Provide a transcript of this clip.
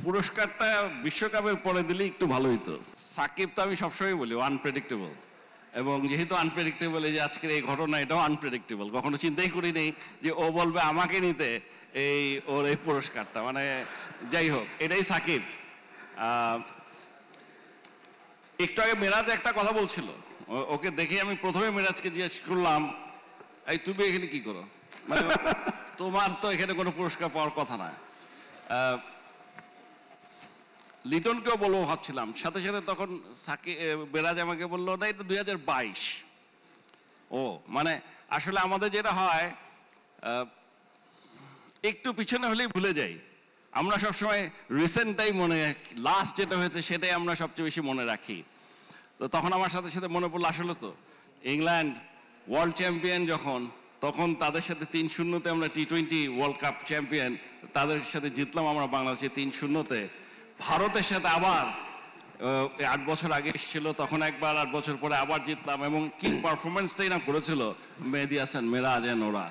পুরস্কারটা বিশ্বকাপের পরে দিলে একটু ভালো হইতো। সাকিব তো আমি সবসময় বলি আনপ্রেডিক্টেবল, এবং যেহেতু আনপ্রেডিক্টেবল, এই যে আজকের এই ঘটনা এটাও আনপ্রেডিক্টেবল। কখনো চিন্তাই করিনি যে ও বলবে আমাকে নিতে এই ওর এই পুরস্কারটা। মানে যাই হোক, এটাই সাকিব। একটু আগে মেরাজ একটা কথা বলছিল, ওকে দেখে আমি প্রথমে মেরাজকে জিজ্ঞেস করলাম, এই তুমি এখানে কি করো, মানে তোমার তো এখানে কোনো পুরস্কার পাওয়ার কথা না। লিটনকেও বলবো ভাবছিলাম, সাথে সাথে তখন মেরাজ আমাকে বললো না এটা 2022। ও মানে আসলে আমাদের যেটা হয়, একটু পিছনে হলেই ভুলে যাই আমরা। সবসময় রিসেন্টটাই মনে, লাস্ট যেটা হয়েছে সেটাই আমরা সবচেয়ে বেশি মনে রাখি। তো তখন আমার সাথে সাথে মনে পড়লো, আসলে তো ইংল্যান্ড ওয়ার্ল্ড চ্যাম্পিয়ন যখন, তখন তাদের সাথে 3-0-তে আমরা টি-20 ওয়ার্ল্ড কাপ চ্যাম্পিয়ন, তাদের সাথে জিতলাম আমরা বাংলাদেশে 3-0-তে। ভারতের সাথে আবার 8 বছর আগে এসেছিল, তখন একবার, 8 বছর পরে আবার জিতলাম, এবং কি পারফরমেন্সটাই না করেছিল মেহেদী হাসান, মেরাজ, ওরা।